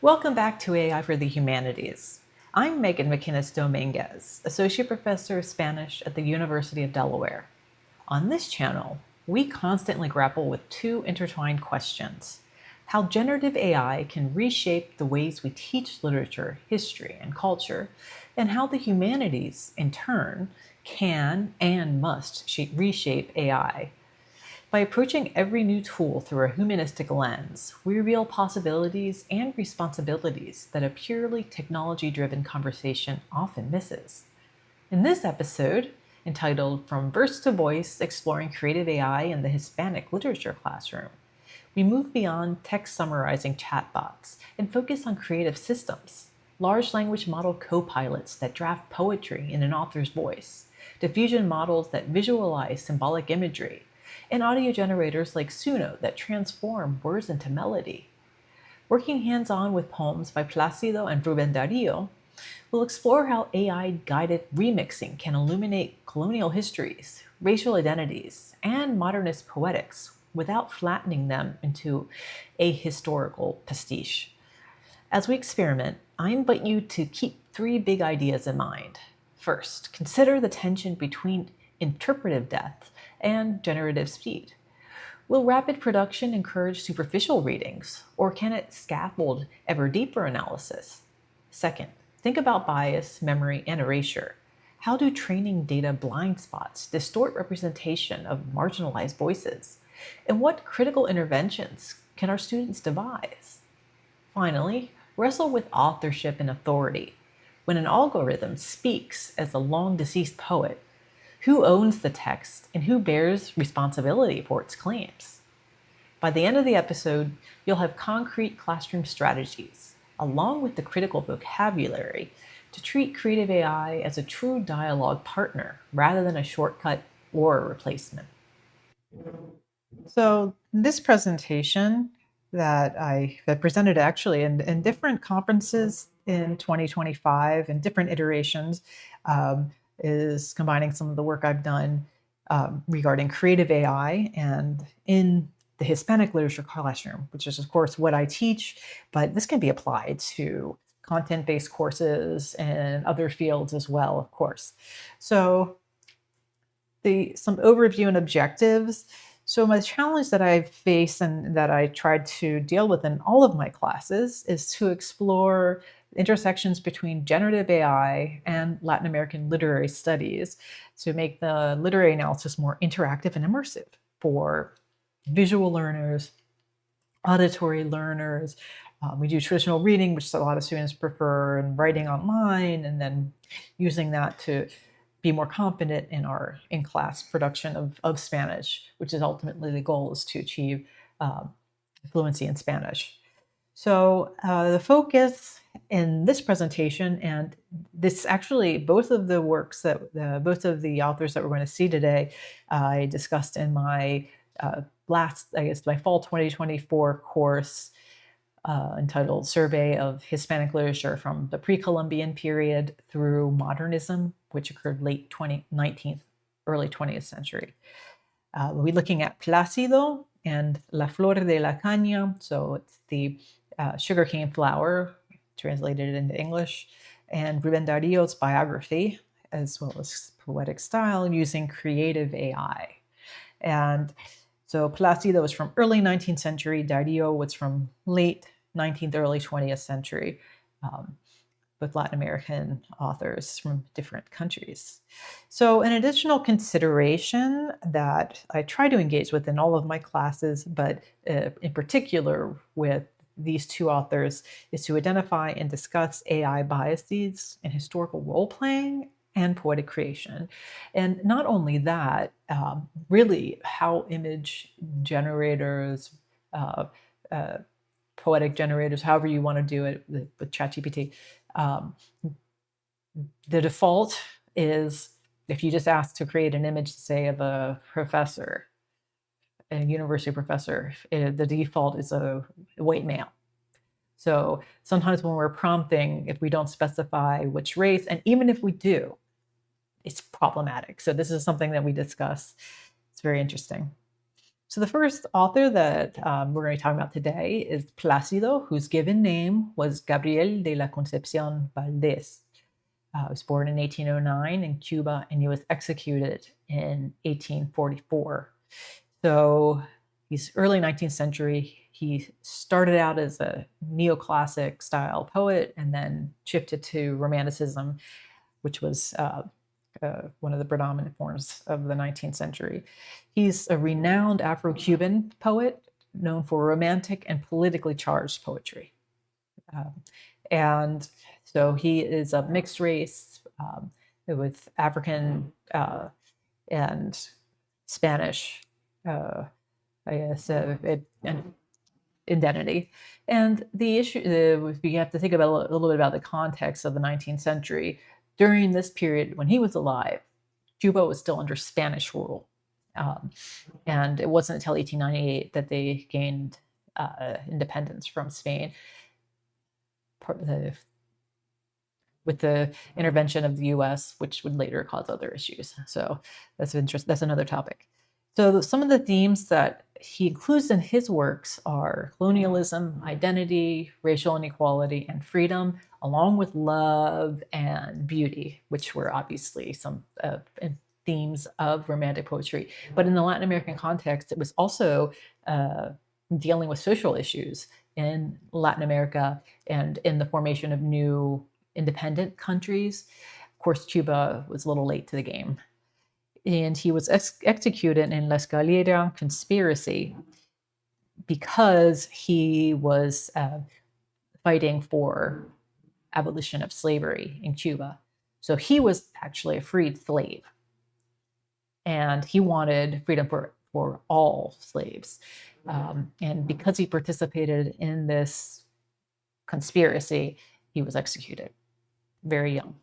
Welcome back to AI for the Humanities. I'm Meghan McInnis-Domínguez, Associate Professor of Spanish at the University of Delaware. On this channel, we constantly grapple with two intertwined questions: how generative AI can reshape the ways we teach literature, history, and culture, and how the humanities, in turn, can and must reshape AI. By approaching every new tool through a humanistic lens, we reveal possibilities and responsibilities that a purely technology-driven conversation often misses. In this episode, entitled From Verse to Voice, Exploring Creative AI in the Hispanic Literature Classroom, we move beyond text summarizing chatbots and focus on creative systems, large language model co-pilots that draft poetry in an author's voice, diffusion models that visualize symbolic imagery, and audio generators like Suno that transform words into melody. Working hands-on with poems by Plácido and Rubén Darío, we'll explore how AI-guided remixing can illuminate colonial histories, racial identities, and modernist poetics without flattening them into a historical pastiche. As we experiment, I invite you to keep three big ideas in mind. First, consider the tension between interpretive depth and generative speed. Will rapid production encourage superficial readings, or can it scaffold ever deeper analysis? Second, think about bias, memory, and erasure. How do training data blind spots distort representation of marginalized voices? And what critical interventions can our students devise? Finally, wrestle with authorship and authority. When an algorithm speaks as a long-deceased poet, who owns the text and who bears responsibility for its claims? By the end of the episode, you'll have concrete classroom strategies, along with the critical vocabulary, to treat creative AI as a true dialogue partner rather than a shortcut or a replacement. So this presentation that I presented actually in different conferences in 2025 and different iterations is combining some of the work I've done regarding creative AI and in the Hispanic literature classroom, which is of course what I teach, but this can be applied to content-based courses and other fields as well, of course. So some overview and objectives. So my challenge that I face and that I tried to deal with in all of my classes is to explore intersections between generative AI and Latin American literary studies to make the literary analysis more interactive and immersive for visual learners, auditory learners. We do traditional reading, which a lot of students prefer, and writing online, and then using that to be more confident in our in-class production of Spanish, which is ultimately the goal, is to achieve fluency in Spanish. So the focus in this presentation, and this actually, both of the works that, both of the authors that we're going to see today, I discussed in my my fall 2024 course entitled Survey of Hispanic Literature from the Pre-Columbian Period through Modernism, which occurred late 19th, early 20th century. We'll be looking at Plácido and La Flor de la Caña, so it's the sugarcane flower, translated into English, and Rubén Darío's biography, as well as poetic style using creative AI. And so Plácido was from early 19th century, Darío was from late 19th, early 20th century, with Latin American authors from different countries. So an additional consideration that I try to engage with in all of my classes, but in particular with these two authors, is to identify and discuss AI biases in historical role-playing and poetic creation. And not only that, really how image generators, poetic generators, however you want to do it with ChatGPT, the default is, if you just ask to create an image, say, of a professor, a university professor, the default is a white male. So sometimes when we're prompting, if we don't specify which race, and even if we do, it's problematic. So this is something that we discuss. It's very interesting. So the first author that we're going to be talking about today is Plácido, whose given name was Gabriel de la Concepción Valdés. He was born in 1809 in Cuba, and he was executed in 1844. So he's early 19th century. He started out as a neoclassic style poet and then shifted to Romanticism, which was one of the predominant forms of the 19th century. He's a renowned Afro-Cuban poet known for romantic and politically charged poetry. And so he is of mixed race with African and Spanish, I guess, identity. And the issue, we have to think about a little bit about the context of the 19th century. During this period, when he was alive, Cuba was still under Spanish rule. And it wasn't until 1898 that they gained independence from Spain with the intervention of the US, which would later cause other issues. So that's interesting. That's another topic. So some of the themes that he includes in his works are colonialism, identity, racial inequality, and freedom, along with love and beauty, which were obviously some themes of romantic poetry. But in the Latin American context, it was also dealing with social issues in Latin America and in the formation of new independent countries. Of course, Cuba was a little late to the game. And he was executed in La Escalera conspiracy because he was fighting for abolition of slavery in Cuba. So he was actually a freed slave. And he wanted freedom for all slaves. And because he participated in this conspiracy, he was executed very young.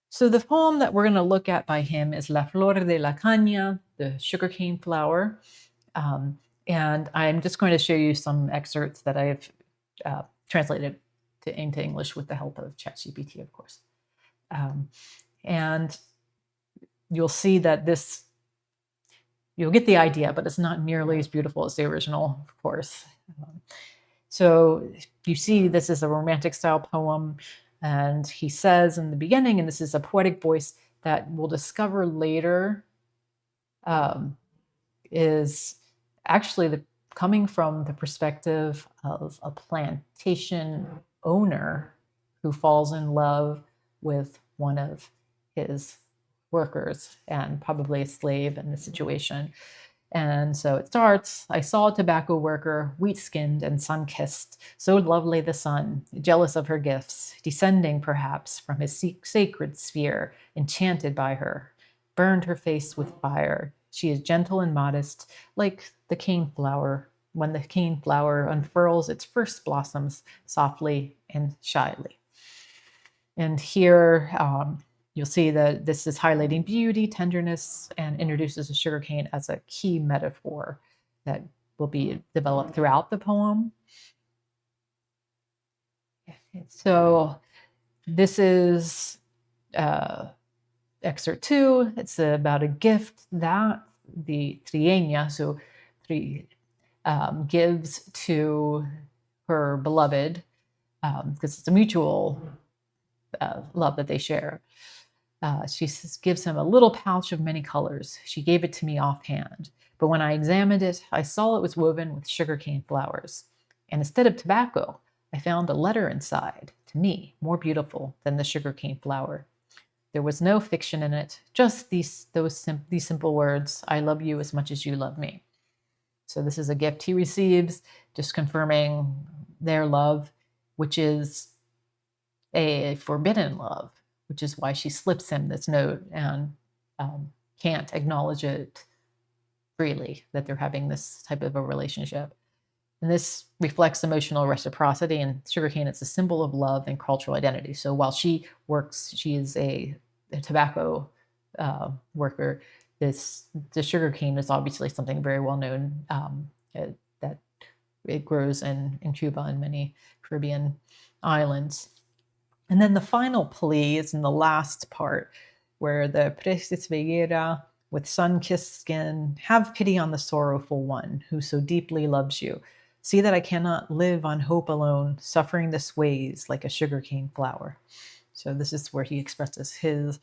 So the poem that we're going to look at by him is La Flor de la Caña, the sugarcane flower. And I'm just going to show you some excerpts that I've translated into English with the help of ChatGPT, of course. And you'll see that you'll get the idea, but it's not nearly as beautiful as the original, of course. So you see this is a romantic style poem. And he says in the beginning, and this is a poetic voice that we'll discover later, is actually coming from the perspective of a plantation owner who falls in love with one of his workers and probably a slave in the situation. And so it starts, I saw a tobacco worker, wheat-skinned and sun-kissed, so lovely the sun, jealous of her gifts, descending perhaps from his sacred sphere, enchanted by her, burned her face with fire. She is gentle and modest, like the cane flower, when the cane flower unfurls its first blossoms softly and shyly. And here, you'll see that this is highlighting beauty, tenderness, and introduces the sugarcane as a key metaphor that will be developed throughout the poem. So this is excerpt 2. It's about a gift that the trieña, so gives to her beloved, because it's a mutual love that they share. She gives him a little pouch of many colors. She gave it to me offhand, but when I examined it, I saw it was woven with sugarcane flowers. And instead of tobacco, I found a letter inside, to me, more beautiful than the sugarcane flower. There was no fiction in it, just these simple words, I love you as much as you love me. So this is a gift he receives, just confirming their love, which is a forbidden love, which is why she slips him this note and can't acknowledge it freely, that they're having this type of a relationship. And this reflects emotional reciprocity, and sugarcane, it's a symbol of love and cultural identity. So while she works, she is a tobacco worker, the sugarcane is obviously something very well known that it grows in Cuba and many Caribbean islands. And then the final plea is in the last part, where the precisveguera with sun-kissed skin, have pity on the sorrowful one who so deeply loves you. See that I cannot live on hope alone, suffering the sways like a sugarcane flower. So this is where he expresses his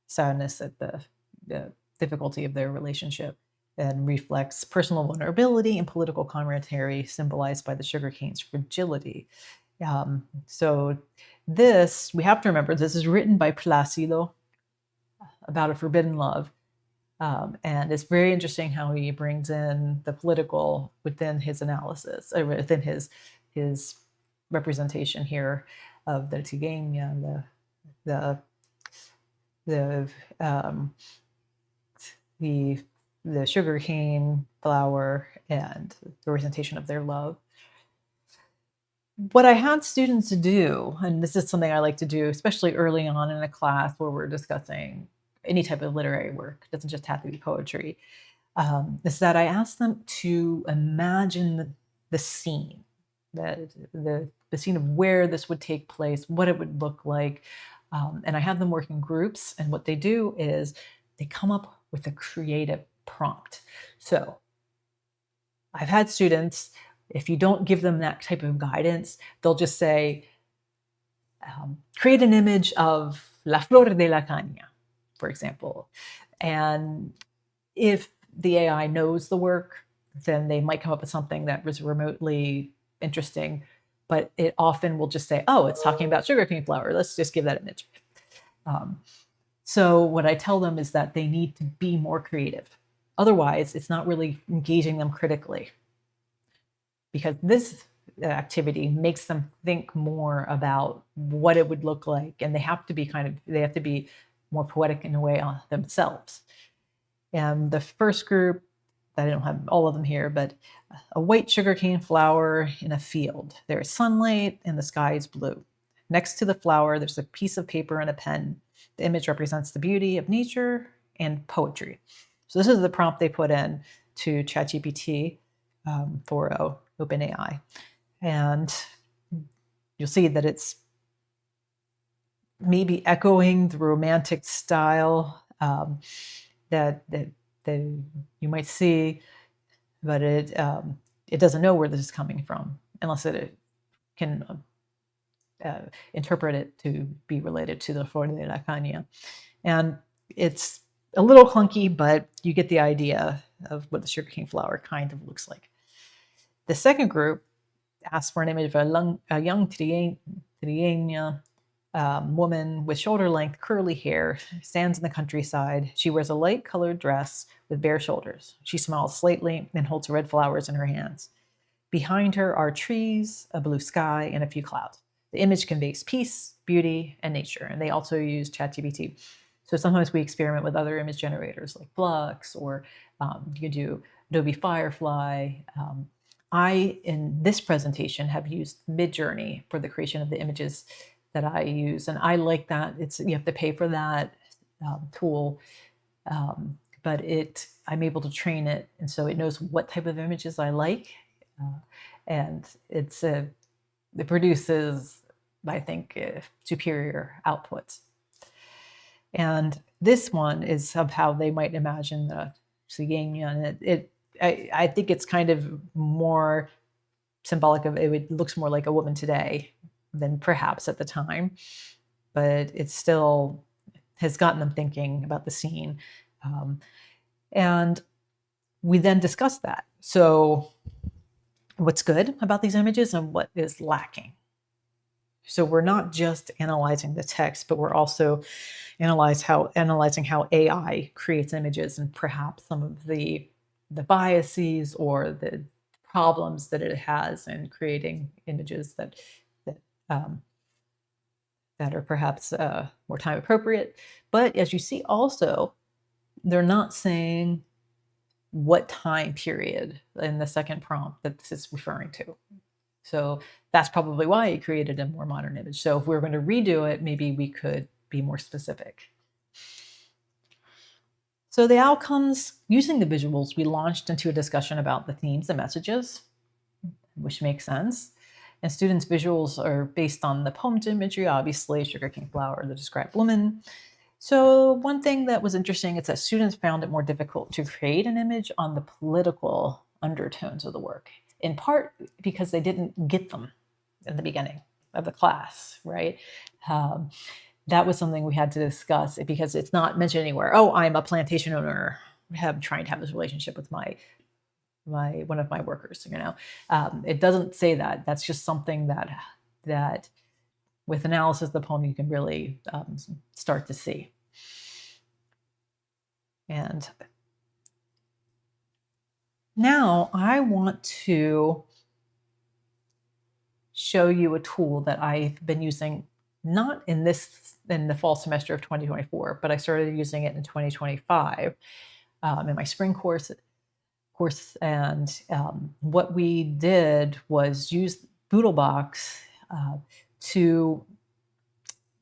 sadness at the difficulty of their relationship and reflects personal vulnerability and political commentary symbolized by the sugarcane's fragility. So this, we have to remember, this is written by Plácido about a forbidden love. And it's very interesting how he brings in the political within his analysis, or within his representation here of the tigana, the sugarcane flower, and the representation of their love. What I had students do, and this is something I like to do, especially early on in a class where we're discussing any type of literary work, it doesn't just have to be poetry, is that I ask them to imagine the scene, the scene of where this would take place, what it would look like. And I have them work in groups, and what they do is they come up with a creative prompt. So I've had students, if you don't give them that type of guidance, they'll just say, create an image of la flor de la caña, for example. And if the AI knows the work, then they might come up with something that was remotely interesting, but it often will just say, oh, it's talking about sugarcane flower. Let's just give that image. So what I tell them is that they need to be more creative. Otherwise, it's not really engaging them critically, because this activity makes them think more about what it would look like, and they have to be more poetic in a way on themselves. And the first group, I don't have all of them here, but a white sugarcane flower in a field. There is sunlight and the sky is blue. Next to the flower, there's a piece of paper and a pen. The image represents the beauty of nature and poetry. So this is the prompt they put in to ChatGPT for OpenAI. And you'll see that it's maybe echoing the romantic style that you might see, but it doesn't know where this is coming from unless it can interpret it to be related to the flor de la caña. And it's a little clunky, but you get the idea of what the sugarcane flower kind of looks like. The second group asks for an image of a young trigueña woman with shoulder-length curly hair, stands in the countryside. She wears a light-colored dress with bare shoulders. She smiles slightly and holds red flowers in her hands. Behind her are trees, a blue sky, and a few clouds. The image conveys peace, beauty, and nature, and they also use ChatGPT. So sometimes we experiment with other image generators like Flux, or you can do Adobe Firefly. I, in this presentation, have used Midjourney for the creation of the images that I use, and I like that. You have to pay for that tool, but I'm able to train it, and so it knows what type of images I like, and it produces, I think, superior outputs. And this one is of how they might imagine the cigana, and I think it's kind of more symbolic of it looks more like a woman today than perhaps at the time, but it still has gotten them thinking about the scene. And we then discussed that. So what's good about these images and what is lacking? So we're not just analyzing the text, but we're also analyzing how AI creates images, and perhaps some of the biases or the problems that it has in creating images that are perhaps more time appropriate. But as you see also, they're not saying what time period in the second prompt that this is referring to. So that's probably why it created a more modern image. So if we were going to redo it, maybe we could be more specific. So the outcomes, using the visuals, we launched into a discussion about the themes and messages, which makes sense. And students' visuals are based on the poem imagery, obviously, sugarcane flower, the described woman. So one thing that was interesting is that students found it more difficult to create an image on the political undertones of the work, in part because they didn't get them in the beginning of the class, right? Um, that was something we had to discuss because it's not mentioned anywhere. Oh, I'm a plantation owner. I'm trying to have this relationship with my one of my workers. It doesn't say that. That's just something that with analysis of the poem you can really start to see. And now I want to show you a tool that I've been using not in the fall semester of 2024, but I started using it in 2025 in my spring course. And what we did was use Boodlebox to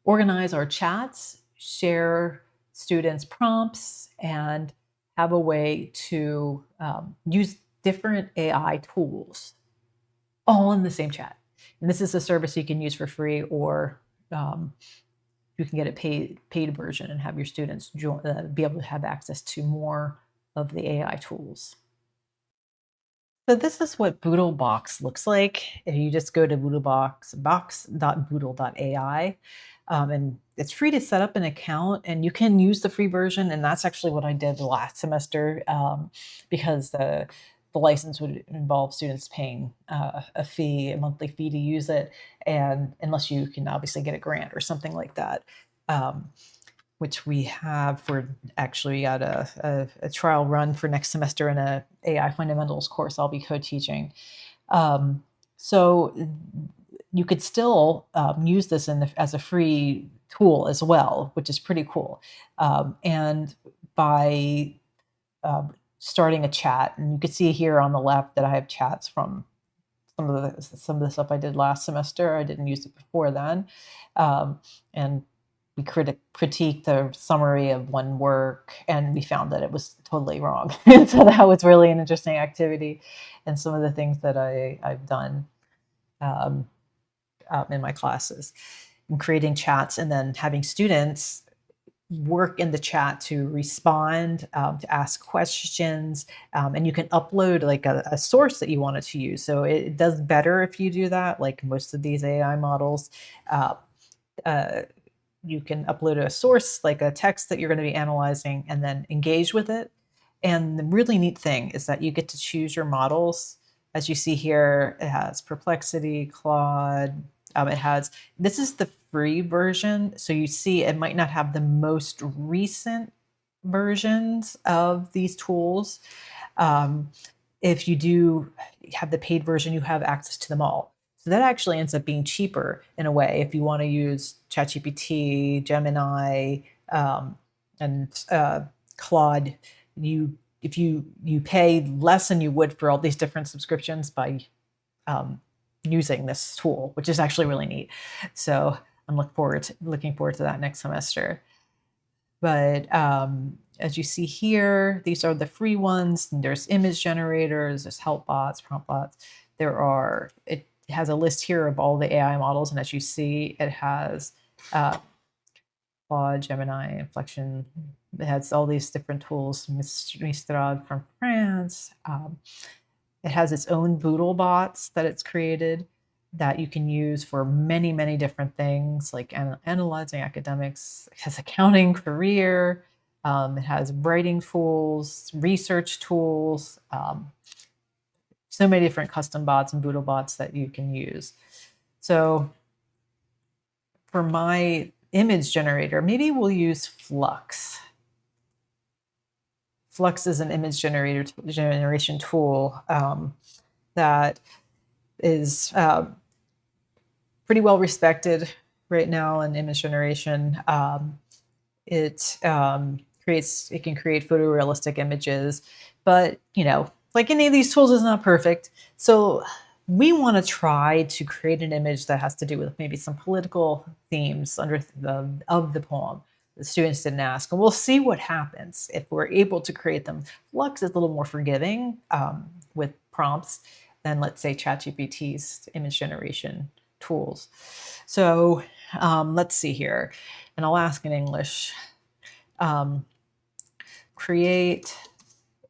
organize our chats, share students' prompts, and have a way to use different AI tools all in the same chat. And this is a service you can use for free, or you can get a paid version and have your students be able to have access to more of the AI tools. So this is what Boodlebox looks like. If you just go to box.boodle.ai, and it's free to set up an account, and you can use the free version. And that's actually what I did last semester, because the license would involve students paying a monthly fee to use it, and unless you can obviously get a grant or something like that. Which we have for actually at a trial run for next semester in a AI fundamentals course I'll be co-teaching. So you could still use this as a free tool as well, which is pretty cool. And by starting a chat, and you can see here on the left that I have chats from some of the stuff I did last semester. I didn't use it before then. And we critiqued the summary of one work, and we found that it was totally wrong. So that was really an interesting activity, and some of the things that I've done in my classes, and creating chats, and then having students work in the chat to respond, to ask questions, and you can upload like a source that you wanted to use. So it does better if you do that, like most of these AI models. You can upload a source, like a text that you're going to be analyzing, and then engage with it. And the really neat thing is that you get to choose your models. As you see here, it has Perplexity, Claude. This is the free version. So you see it might not have the most recent versions of these tools. If you do have the paid version, you have access to them all. So that actually ends up being cheaper in a way if you want to use ChatGPT, Gemini, and Claude. If you pay less than you would for all these different subscriptions by using this tool, which is actually really neat. So I'm looking forward to that next semester. But as you see here, these are the free ones. There's image generators, there's help bots, prompt bots. It has a list here of all the AI models, and as you see, it has Claude, Gemini, Inflection. It has all these different tools. Mistral from France. It has its own Boodle bots that it's created that you can use for many, many different things, like analyzing academics. It has accounting, career. It has writing tools, research tools, so many different custom bots and Boodle bots that you can use. So for my image generator, maybe we'll use Flux. Flux is an image generation tool that is pretty well respected right now in image generation. It can create photorealistic images, but like any of these tools, is not perfect. So we want to try to create an image that has to do with maybe some political themes of the poem. The students didn't ask, and we'll see what happens if we're able to create them. Flux is a little more forgiving with prompts than, let's say, ChatGPT's image generation tools. So let's see here, and I'll ask in English. create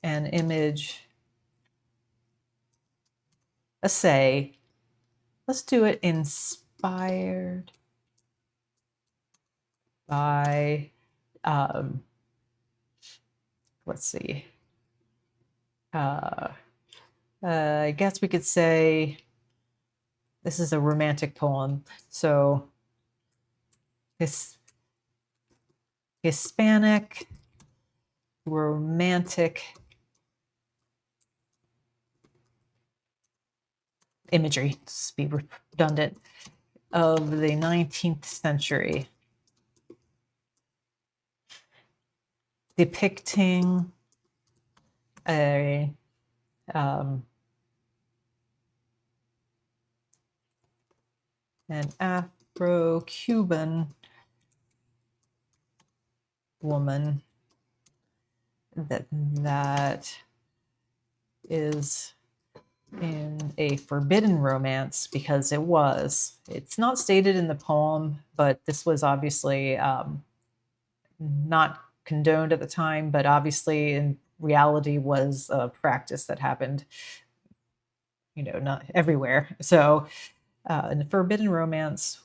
an image essay. Let's do it inspired by, let's see. I guess we could say this is a romantic poem. So Hispanic romantic imagery, to be redundant, of the 19th century, depicting a an Afro-Cuban woman that is in a forbidden romance, because it's not stated in the poem, but this was obviously not condoned at the time, but obviously in reality was a practice that happened, not everywhere. So in a forbidden romance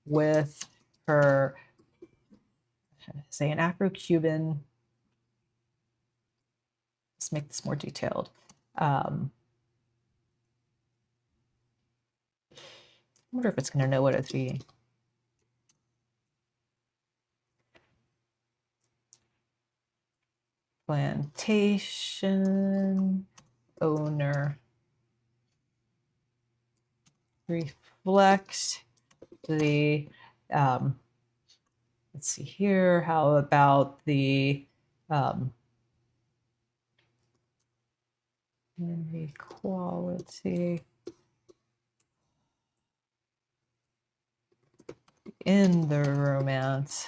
with her, say, an Afro-Cuban, let's make this more detailed. I wonder if it's going to know what it's reading. Plantation owner reflects the, let's see here, how about the inequality in the romance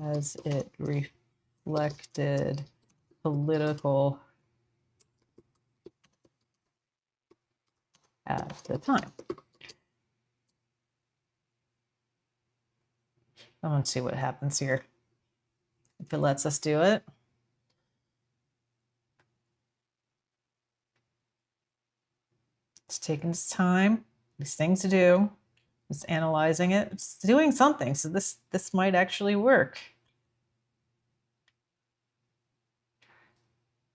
as it reflected political at the time. I want to see what happens here. If it lets us do it. It's taking its time. These things to do. It's analyzing it. It's doing something. So this might actually work.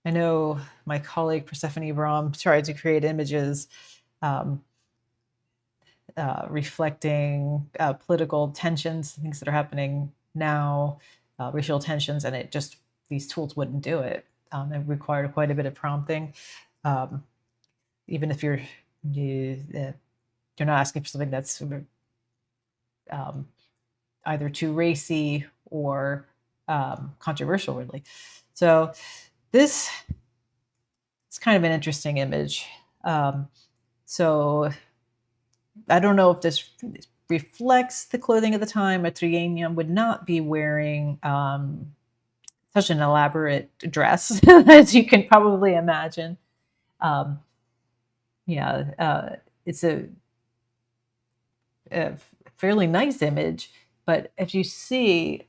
I know my colleague Persephone Brahm tried to create images reflecting political tensions, things that are happening now, racial tensions, and these tools wouldn't do it. It required quite a bit of prompting. Even if you're not asking for something that's either too racy or controversial, really. So this is kind of an interesting image. So I don't know if this reflects the clothing of the time. A trigueña would not be wearing such an elaborate dress, as you can probably imagine. It's a fairly nice image, but if you see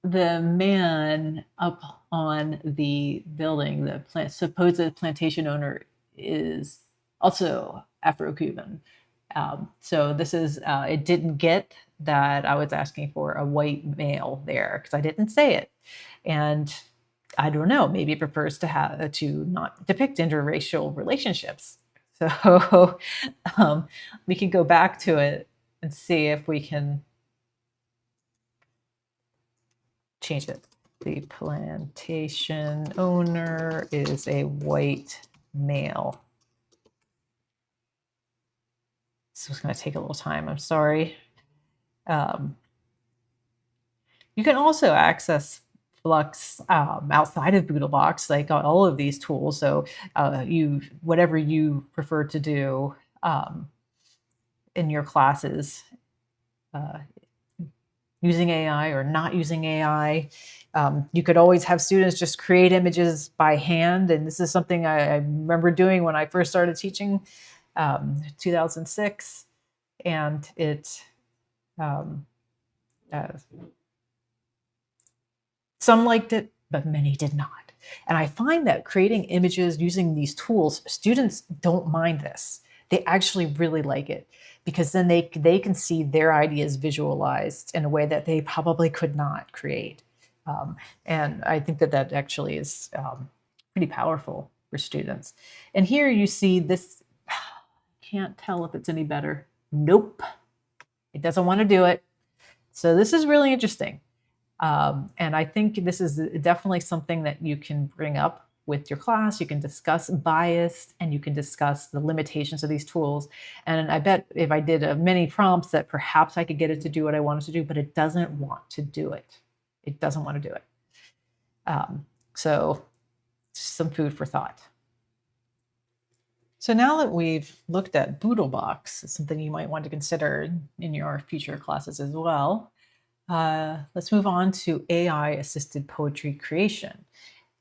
the man up on the building, the supposed plantation owner is also Afro-Cuban. So this is, it didn't get that I was asking for a white male there because I didn't say it. And I don't know, maybe it prefers to not depict interracial relationships. So we can go back to it and see if we can change it. The plantation owner is a white male. This was going to take a little time. I'm sorry. You can also access Flux outside of Boodlebox, like all of these tools. So whatever you prefer to do in your classes, using AI or not using AI. You could always have students just create images by hand. And this is something I remember doing when I first started teaching, 2006. And it Uh, some liked it, but many did not. And I find that creating images using these tools, students don't mind this. They actually really like it because then they can see their ideas visualized in a way that they probably could not create. And I think that that actually is pretty powerful for students. And here you see this, can't tell if it's any better. Nope, it doesn't want to do it. So this is really interesting. And I think this is definitely something that you can bring up with your class. You can discuss bias and you can discuss the limitations of these tools. And I bet if I did many prompts that perhaps I could get it to do what I wanted to do, but it doesn't want to do it. It doesn't want to do it. So some food for thought. So now that we've looked at Boodlebox, it's something you might want to consider in your future classes as well. Let's move on to AI-assisted poetry creation.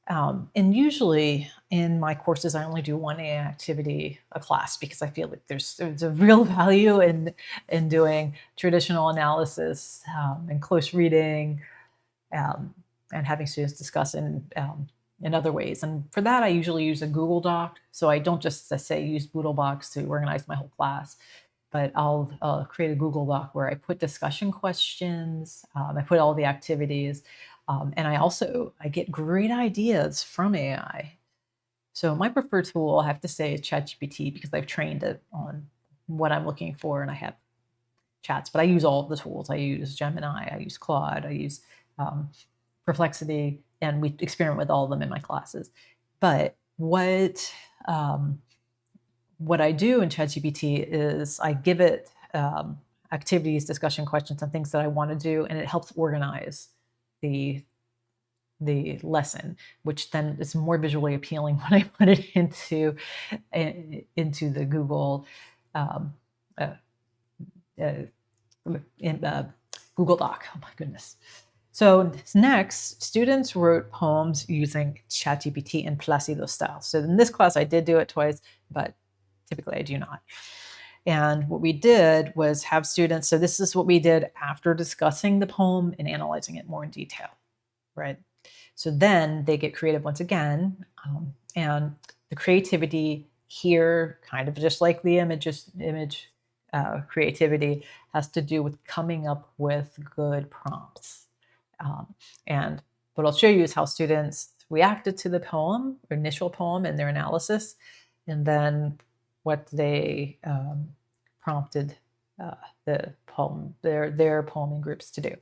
And usually in my courses, I only do one AI activity a class because I feel like there's a real value in doing traditional analysis and close reading and having students discuss in other ways. And for that, I usually use a Google Doc. So I don't just say use Boodlebox to organize my whole class, but I'll create a Google Doc where I put discussion questions, I put all the activities, and I get great ideas from AI. So my preferred tool, I have to say, is ChatGPT because I've trained it on what I'm looking for and I have chats, but I use all of the tools. I use Gemini, I use Claude, I use Perplexity, and we experiment with all of them in my classes. But what I do in ChatGPT is I give it activities, discussion questions, and things that I want to do, and it helps organize the lesson, which then is more visually appealing when I put it into the Google Google Doc. Oh my goodness. So next, students wrote poems using ChatGPT and Plácido style. So in this class, I did do it twice, but typically I do not. And what we did was have students, so this is what we did after discussing the poem and analyzing it more in detail, right? So then they get creative once again. And the creativity here, kind of just like the image creativity, has to do with coming up with good prompts. And what I'll show you is how students reacted to the poem, or initial poem, in their analysis, and then what they prompted the poem, their poeming groups to do.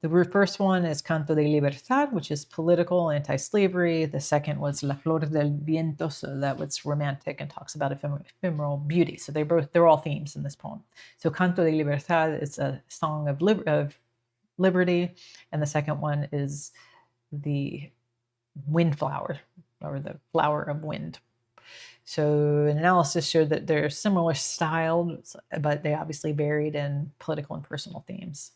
The first one is Canto de Libertad, which is political, anti-slavery. The second was La Flor del Viento, so that was romantic and talks about ephemeral beauty. So they're all themes in this poem. So Canto de Libertad is a song of liberty, and the second one is the windflower, or the flower of wind. So an analysis showed that they're similar styled, but they obviously varied in political and personal themes.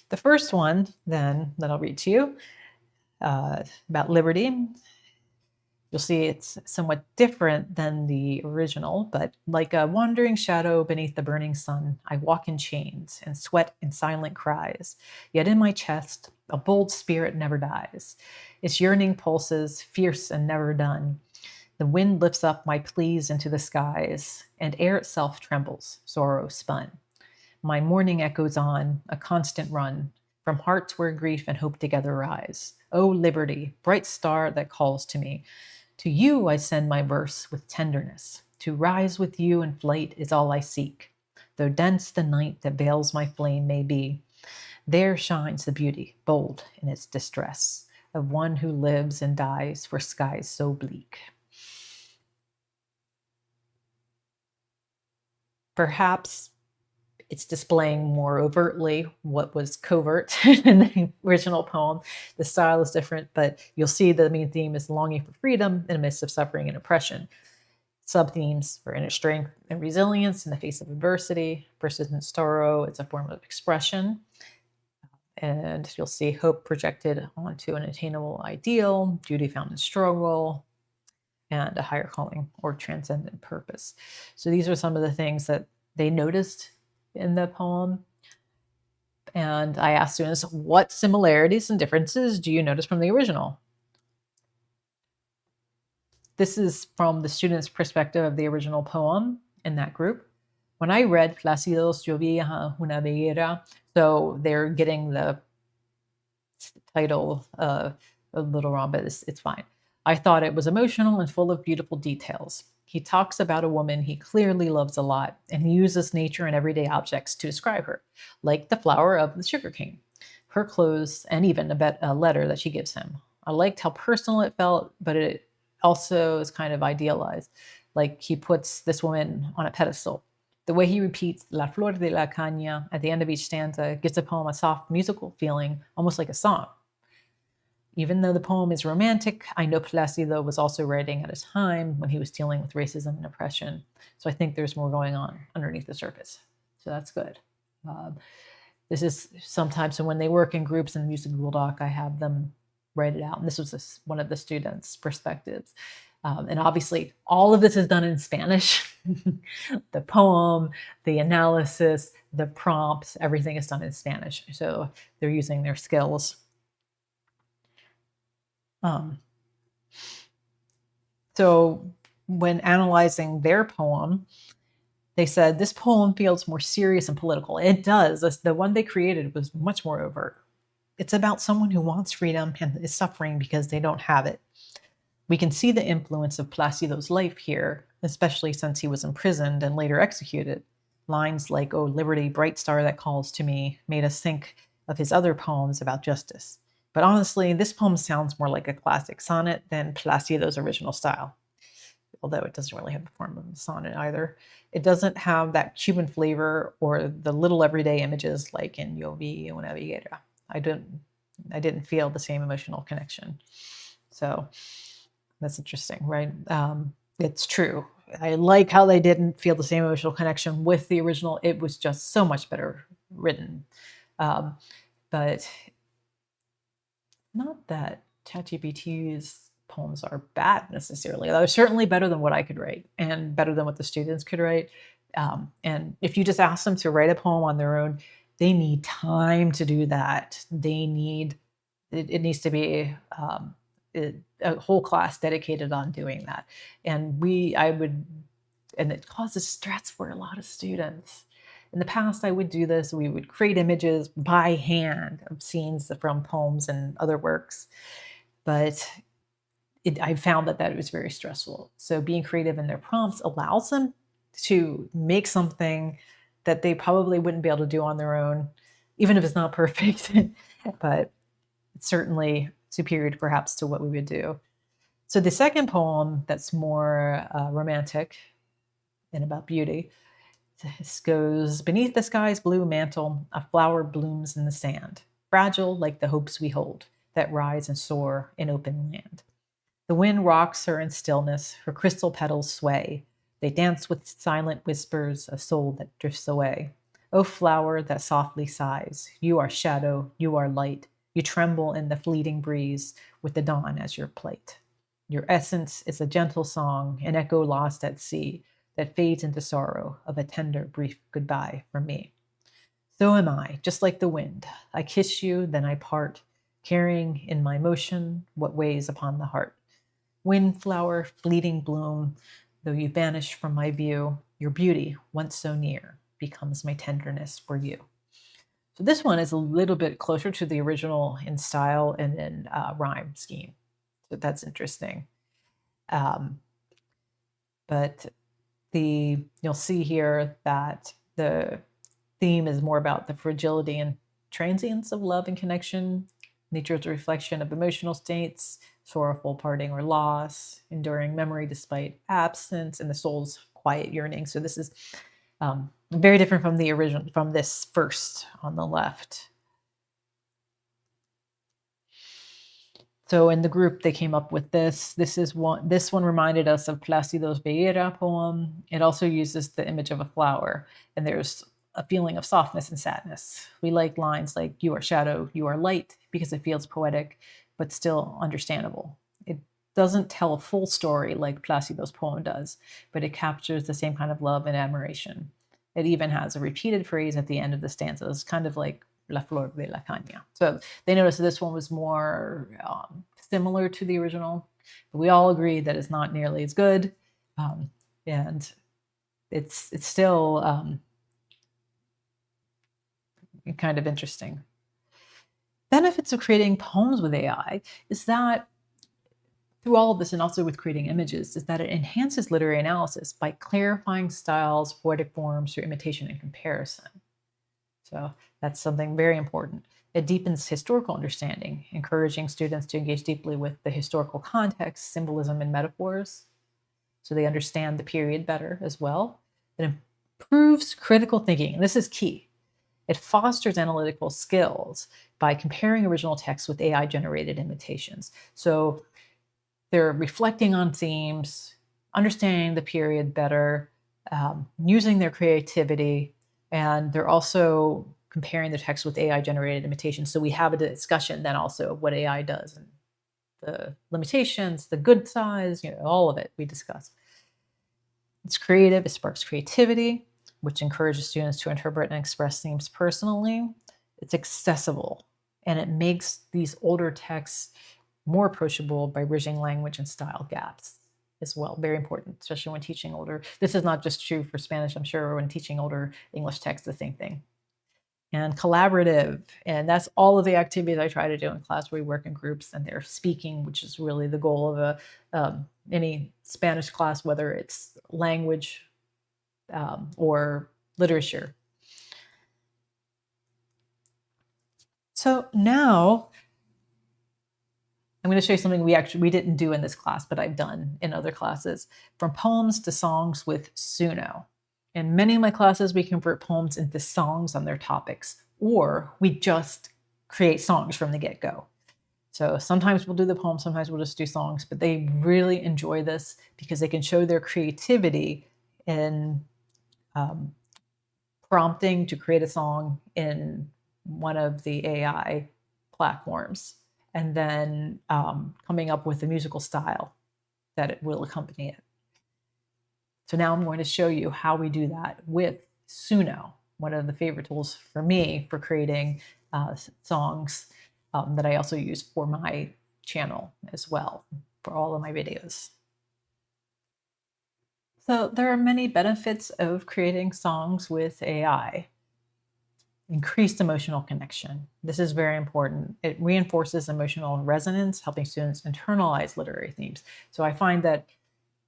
The first one, then, that I'll read to you, about liberty. You'll see it's somewhat different than the original, but like a wandering shadow beneath the burning sun, I walk in chains and sweat in silent cries. Yet in my chest, a bold spirit never dies. Its yearning pulses, fierce and never done. The wind lifts up my pleas into the skies, and air itself trembles, sorrow spun. My mourning echoes on, a constant run, from hearts where grief and hope together rise. O liberty, bright star that calls to me. To you I send my verse with tenderness. To rise with you in flight is all I seek. Though dense the night that veils my flame may be, there shines the beauty, bold in its distress, of one who lives and dies for skies so bleak. Perhaps it's displaying more overtly what was covert in the original poem. The style is different, but you'll see the main theme is longing for freedom in the midst of suffering and oppression. Sub-themes are inner strength and resilience in the face of adversity. Persistent sorrow, it's a form of expression. And you'll see hope projected onto an attainable ideal, duty found in struggle, and a higher calling or transcendent purpose. So these are some of the things that they noticed in the poem. And I asked students, what similarities and differences do you notice from the original? This is from the student's perspective of the original poem in that group. When I read Plácido llovía una higuera, so they're getting the title a little wrong, but it's fine. I thought it was emotional and full of beautiful details. He talks about a woman he clearly loves a lot, and he uses nature and everyday objects to describe her, like the flower of the sugarcane, her clothes, and even a letter that she gives him. I liked how personal it felt, but it also is kind of idealized. Like he puts this woman on a pedestal. The way he repeats la flor de la caña at the end of each stanza gives the poem a soft musical feeling, almost like a song. Even though the poem is romantic, I know Plácido was also writing at a time when he was dealing with racism and oppression. So I think there's more going on underneath the surface. So that's good. This is sometimes when they work in groups in Music Google Doc, I have them write it out. And this was one of the students' perspectives. And obviously, all of this is done in Spanish. The poem, the analysis, the prompts, everything is done in Spanish. So they're using their skills. So when analyzing their poem, they said, this poem feels more serious and political. It does. The one they created was much more overt. It's about someone who wants freedom and is suffering because they don't have it. We can see the influence of Plácido's life here, especially since he was imprisoned and later executed. Lines like, "Oh, liberty, bright star that calls to me," made us think of his other poems about justice. But honestly, this poem sounds more like a classic sonnet than Plácido's original style, although it doesn't really have the form of a sonnet either. It doesn't have that Cuban flavor or the little everyday images like in Yo vi una higuera. I didn't feel the same emotional connection. So that's interesting, right? It's true. I like how they didn't feel the same emotional connection with the original. It was just so much better written. But not that ChatGPT's poems are bad necessarily. They're certainly better than what I could write and better than what the students could write. And if you just ask them to write a poem on their own, they need time to do that. It needs to be a whole class dedicated on doing that. And it causes stress for a lot of students. In the past, I would do this. We would create images by hand of scenes from poems and other works, but I found that it was very stressful. So being creative in their prompts allows them to make something that they probably wouldn't be able to do on their own, even if it's not perfect, but it's certainly superior perhaps to what we would do. So the second poem that's more romantic and about beauty, this goes, beneath the sky's blue mantle, a flower blooms in the sand, fragile like the hopes we hold that rise and soar in open land. The wind rocks her in stillness, her crystal petals sway. They dance with silent whispers, a soul that drifts away. O flower that softly sighs, you are shadow, you are light. You tremble in the fleeting breeze with the dawn as your plate. Your essence is a gentle song, an echo lost at sea that fades into sorrow of a tender, brief goodbye from me. So am I, just like the wind. I kiss you, then I part, carrying in my motion what weighs upon the heart. Windflower, fleeting bloom, though you vanish from my view, your beauty, once so near, becomes my tenderness for you. So this one is a little bit closer to the original in style and in rhyme scheme. So that's interesting. But you'll see here that the theme is more about the fragility and transience of love and connection. Nature is a reflection of emotional states, sorrowful parting or loss, enduring memory despite absence, and the soul's quiet yearning. So this is very different from the original, from this first on the left. So in the group, they came up with this. This one reminded us of Plácido's Beira poem. It also uses the image of a flower, and there's a feeling of softness and sadness. We like lines like "You are shadow, you are light," because it feels poetic, but still understandable. It doesn't tell a full story like Plácido's poem does, but it captures the same kind of love and admiration. It even has a repeated phrase at the end of the stanza. It's kind of like la flor de la caña. So they noticed this one was more similar to the original, but we all agree that it's not nearly as good. And it's still kind of interesting. Benefits of creating poems with AI is that through all of this, and also with creating images, is that it enhances literary analysis by clarifying styles, poetic forms through imitation and comparison. So that's something very important. It deepens historical understanding, encouraging students to engage deeply with the historical context, symbolism, and metaphors, so they understand the period better as well. It improves critical thinking, and this is key. It fosters analytical skills by comparing original texts with AI-generated imitations. So they're reflecting on themes, understanding the period better, using their creativity, and they're also comparing the text with AI-generated imitations. So we have a discussion then also of what AI does and the limitations, the good sides, all of it we discuss. It's creative, it sparks creativity, which encourages students to interpret and express themes personally. It's accessible, and it makes these older texts more approachable by bridging language and style gaps as well. Very important, especially when teaching older. This is not just true for Spanish, I'm sure, when teaching older English texts, the same thing. And collaborative, and that's all of the activities I try to do in class where we work in groups and they're speaking, which is really the goal of any Spanish class, whether it's language or literature. So now I'm going to show you something we didn't do in this class, but I've done in other classes. From poems to songs with Suno. In many of my classes, we convert poems into songs on their topics, or we just create songs from the get-go. So sometimes we'll do the poem, sometimes we'll just do songs, but they really enjoy this because they can show their creativity in prompting to create a song in one of the AI platforms, and then coming up with a musical style that it will accompany it. So now I'm going to show you how we do that with Suno, one of the favorite tools for me for creating songs that I also use for my channel as well, for all of my videos. So there are many benefits of creating songs with AI. Increased emotional connection. This is very important. It reinforces emotional resonance, helping students internalize literary themes. So I find that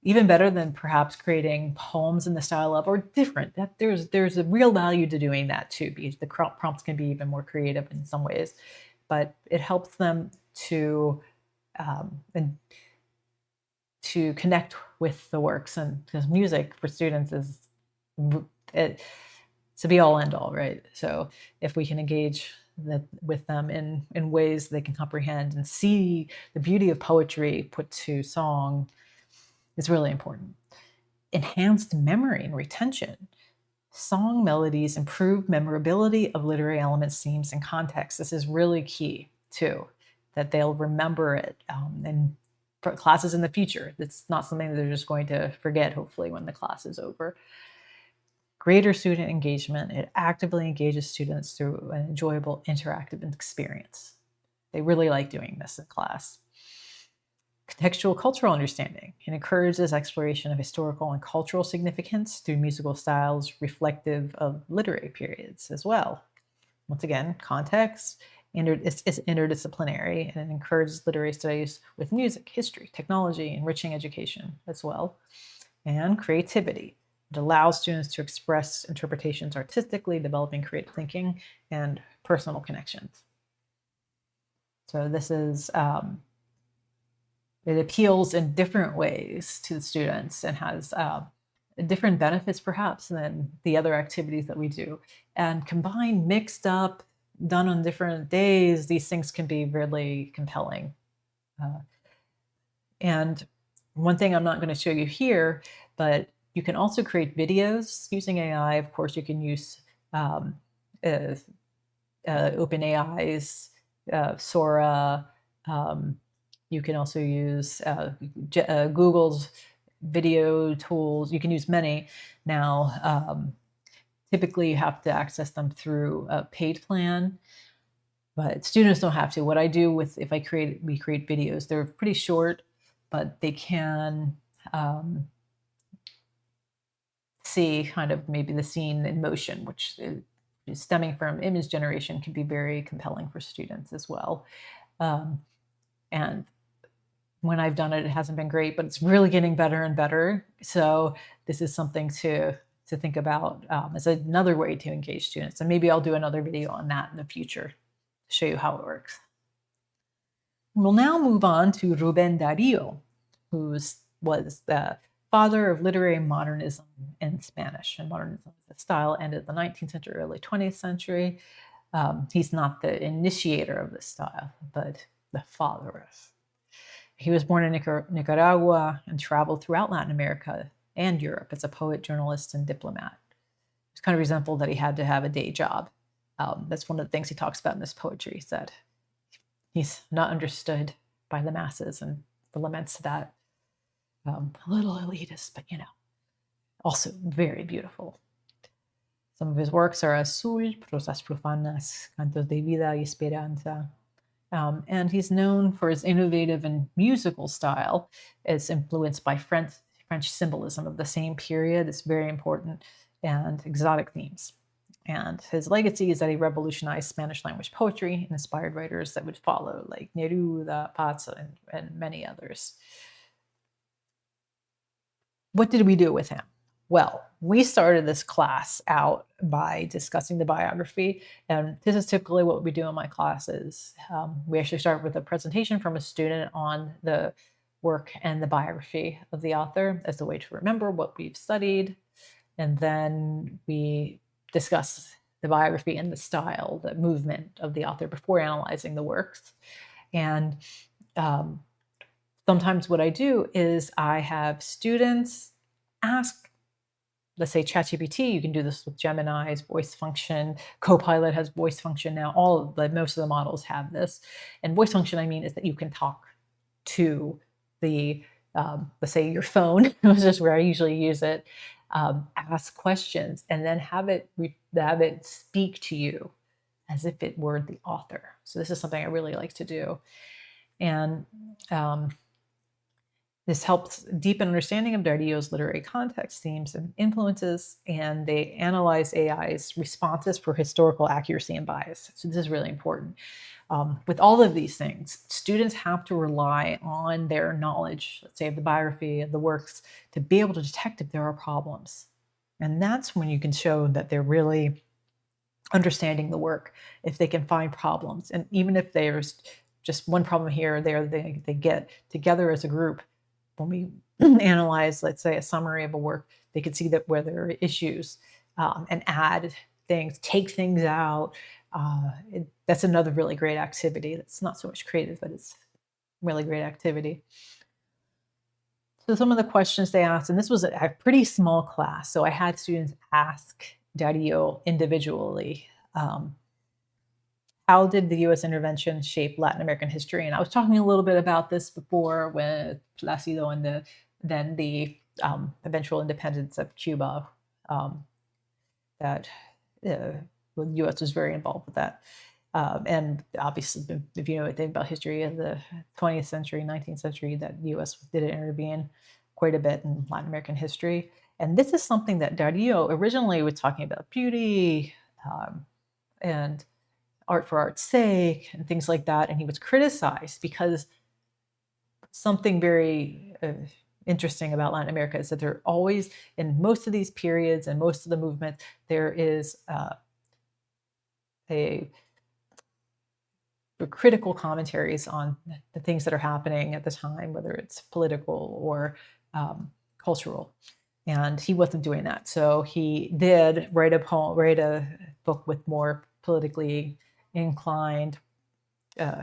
even better than perhaps creating poems in the style of, or different, that there's a real value to doing that too, because the prompts can be even more creative in some ways, but it helps them to connect with the works, and because music for students is it's a be all end all, right? So if we can engage with them in ways they can comprehend and see the beauty of poetry put to song, it's really important. Enhanced memory and retention. Song melodies improve memorability of literary elements, themes, and context. This is really key too, that they'll remember it and for classes in the future. It's not something that they're just going to forget, hopefully, when the class is over. Greater student engagement. It actively engages students through an enjoyable interactive experience. They really like doing this in class. Contextual cultural understanding. It encourages exploration of historical and cultural significance through musical styles reflective of literary periods as well. Once again, context, it's interdisciplinary, and it encourages literary studies with music, history, technology, enriching education as well. And creativity. It allows students to express interpretations artistically, developing creative thinking and personal connections. So this is, it appeals in different ways to the students and has different benefits perhaps than the other activities that we do. And combined, mixed up, done on different days, these things can be really compelling. And one thing I'm not going to show you here, but you can also create videos using AI. Of course, you can use OpenAI's Sora. You can also use Google's video tools. You can use many now. typically you have to access them through a paid plan, but students don't have to. What I do with, if we create videos, they're pretty short, but they can see kind of maybe the scene in motion, which is stemming from image generation, can be very compelling for students as well. And when I've done it, it hasn't been great, but it's really getting better and better. So this is something to think about as another way to engage students. And maybe I'll do another video on that in the future to show you how it works. We'll now move on to Rubén Darío, who was the father of literary modernism in Spanish. And modernism is a style ended the 19th century, early 20th century. He's not the initiator of this style, but the father of. He was born in Nicaragua and traveled throughout Latin America and Europe as a poet, journalist, and diplomat. It's kind of resentful that he had to have a day job. That's one of the things he talks about in this poetry. He said he's not understood by the masses, and the laments to that. A little elitist, but also very beautiful. Some of his works are Azul, Prosas Profanas, Cantos de Vida y Esperanza. And he's known for his innovative and musical style. It's influenced by French symbolism of the same period. It's very important, and exotic themes. And his legacy is that he revolutionized Spanish language poetry and inspired writers that would follow, like Neruda, Paz, and many others. What did we do with him? Well, we started this class out by discussing the biography, and this is typically what we do in my classes. We actually start with a presentation from a student on the work and the biography of the author as a way to remember what we've studied, and then we discuss the biography and the style, the movement of the author before analyzing the works. And sometimes what I do is I have students ask, let's say ChatGPT. You can do this with Gemini's voice function. Copilot has voice function now. Most of the models have this. And voice function, I mean, is that you can talk to the, let's say your phone, which is where I usually use it, ask questions, and then have it speak to you as if it were the author. So this is something I really like to do. And this helps deepen understanding of Darío's literary context, themes, and influences, and they analyze AI's responses for historical accuracy and bias. So this is really important. With all of these things, students have to rely on their knowledge, let's say of the biography, of the works, to be able to detect if there are problems. And that's when you can show that they're really understanding the work, if they can find problems. And even if there's just one problem here or there, they get together as a group. When we analyze, let's say, a summary of a work, they could see that where there are issues and add things, take things out. That's another really great activity. That's not so much creative, but it's really great activity. So some of the questions they asked, and this was a pretty small class, so I had students ask Darío individually, how did the U.S. intervention shape Latin American history? And I was talking a little bit about this before with Plácido and then the eventual independence of Cuba. That the U.S. was very involved with that. And obviously, if you know anything about history of the 20th century, 19th century, that the U.S. did intervene quite a bit in Latin American history. And this is something that Darío originally was talking about: beauty and art for art's sake and things like that. And he was criticized because something very interesting about Latin America is that there always, in most of these periods and most of the movements, there is critical commentaries on the things that are happening at the time, whether it's political or cultural. And he wasn't doing that. So he did write a book with more politically inclined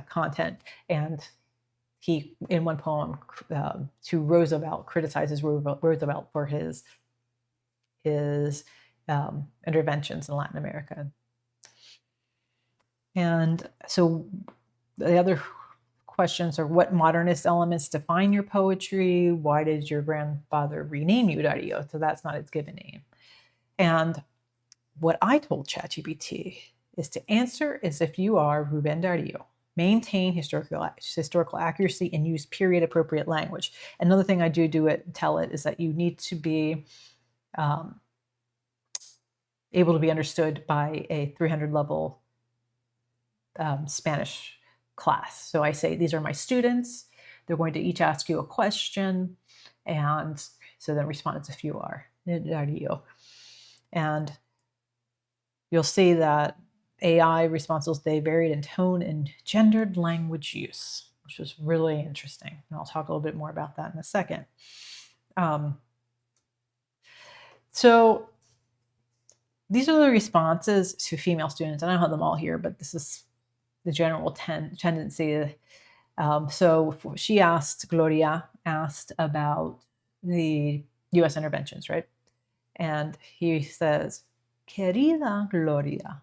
content. And he, in one poem to Roosevelt, criticizes Roosevelt for his interventions in Latin America. And so the other questions are: what modernist elements define your poetry? Why did your grandfather rename you Darío? So that's not its given name. And what I told ChatGPT is to answer as if you are Rubén Darío. Maintain historical accuracy and use period appropriate language. Another thing I tell it is that you need to be able to be understood by a 300 level Spanish class. So I say, these are my students. They're going to each ask you a question. And so then respond as if you are Darío. And you'll see that AI responses, they varied in tone and gendered language use, which was really interesting. And I'll talk a little bit more about that in a second. So these are the responses to female students, and I don't have them all here, but this is the general tendency. So Gloria asked about the US interventions, right? And he says, Querida Gloria,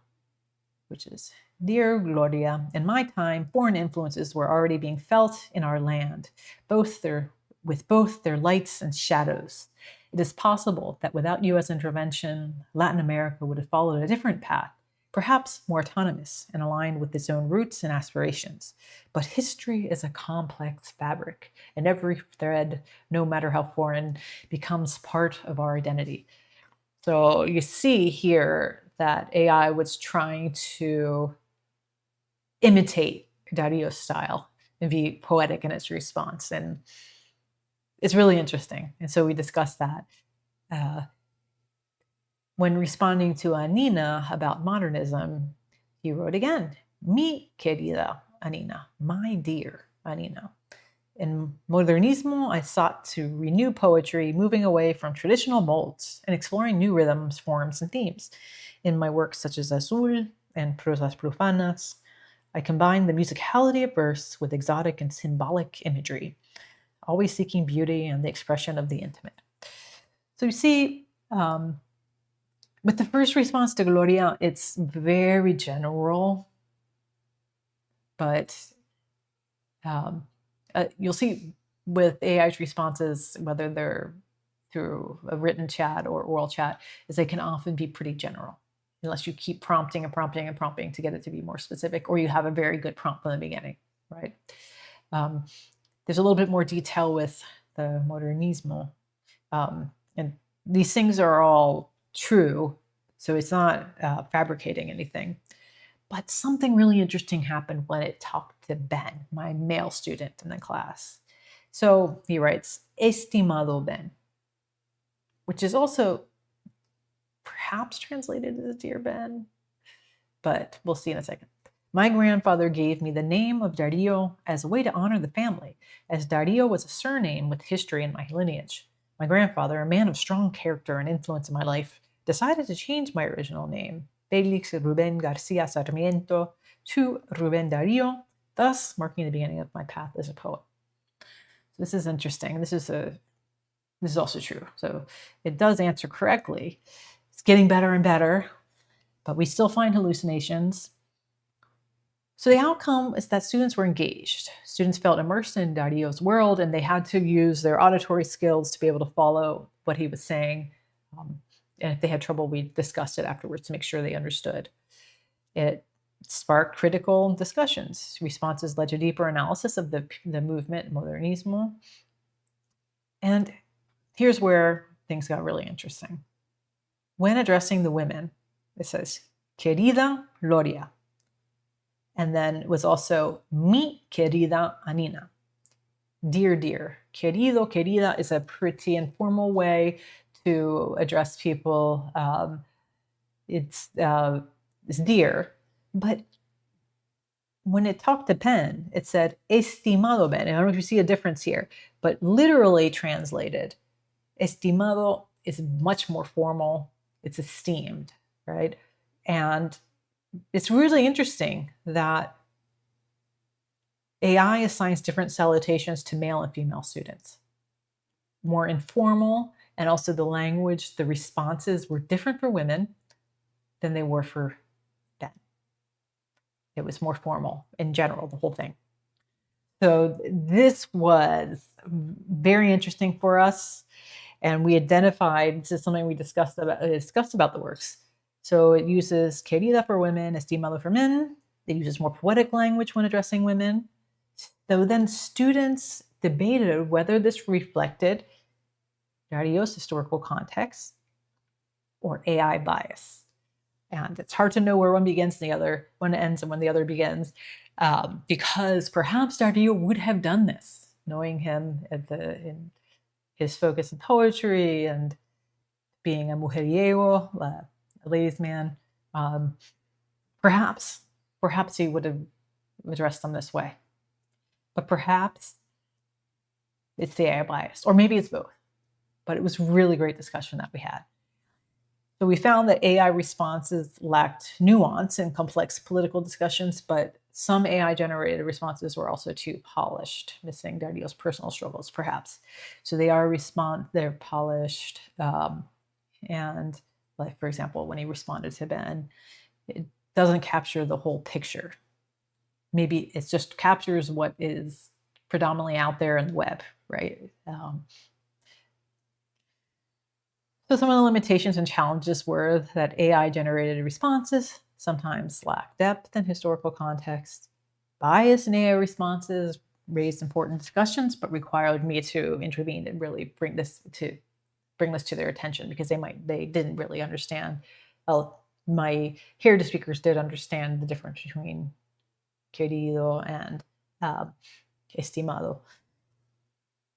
which is, dear Gloria, in my time, foreign influences were already being felt in our land, with both their lights and shadows. It is possible that without US intervention, Latin America would have followed a different path, perhaps more autonomous and aligned with its own roots and aspirations. But history is a complex fabric, and every thread, no matter how foreign, becomes part of our identity. So you see here that AI was trying to imitate Dario's style and be poetic in its response. And it's really interesting. And so we discussed that. When responding to Anina about modernism, he wrote again, mi querida Anina, my dear Anina. In Modernismo, I sought to renew poetry, moving away from traditional molds and exploring new rhythms, forms, and themes. In my works such as Azul and Prosas Profanas, I combined the musicality of verse with exotic and symbolic imagery, always seeking beauty and the expression of the intimate. So you see, with the first response to Gloria, it's very general, but you'll see with AI's responses, whether they're through a written chat or oral chat, is they can often be pretty general, unless you keep prompting and prompting and prompting to get it to be more specific, or you have a very good prompt from the beginning, right? There's a little bit more detail with the Modernismo. And these things are all true, so it's not fabricating anything. But something really interesting happened when it talked to Ben, my male student in the class. So he writes, Estimado Ben, which is also perhaps translated as Dear Ben, but we'll see in a second. My grandfather gave me the name of Darío as a way to honor the family, as Darío was a surname with history in my lineage. My grandfather, a man of strong character and influence in my life, decided to change my original name, Felix Rubén García Sarmiento, to Rubén Darío, thus marking the beginning of my path as a poet. So this is interesting. This is also true. So it does answer correctly. It's getting better and better, but we still find hallucinations. So the outcome is that students were engaged. Students felt immersed in Darío's world, and they had to use their auditory skills to be able to follow what he was saying. And if they had trouble, we discussed it afterwards to make sure they understood. It sparked critical discussions. Responses led to deeper analysis of the movement, Modernismo. And here's where things got really interesting. When addressing the women, it says, Querida Gloria. And then it was also mi querida Anina. Dear, dear. Querido, querida is a pretty informal way to address people. It's dear. But when it talked to Ben, it said estimado Ben. And I don't know if you see a difference here, but literally translated, estimado is much more formal. It's esteemed, right? And it's really interesting that AI assigns different salutations to male and female students. More informal, and also the language, the responses were different for women than they were for men. It was more formal in general, the whole thing. So this was very interesting for us. And we identified, this is something we discussed about the works, So it uses querida for women, estimado for men. It uses more poetic language when addressing women. So then students debated whether this reflected Dario's historical context or AI bias. And it's hard to know where one begins and the other, one ends and when the other begins, because perhaps Dario would have done this, knowing him in his focus in poetry and being a mujeriego, a ladies' man. Perhaps he would have addressed them this way. But perhaps it's the AI bias, or maybe it's both. But it was really great discussion that we had. So we found that AI responses lacked nuance in complex political discussions, but some AI-generated responses were also too polished, missing Dario's personal struggles, perhaps. So they're polished, and like, for example, when he responded to Ben, it doesn't capture the whole picture. Maybe it just captures what is predominantly out there in the web, right? So some of the limitations and challenges were that AI-generated responses sometimes lack depth and historical context. Bias in AI responses raised important discussions, but required me to intervene and really bring this to their attention, because they didn't really understand. Well, my heritage speakers did understand the difference between querido and estimado.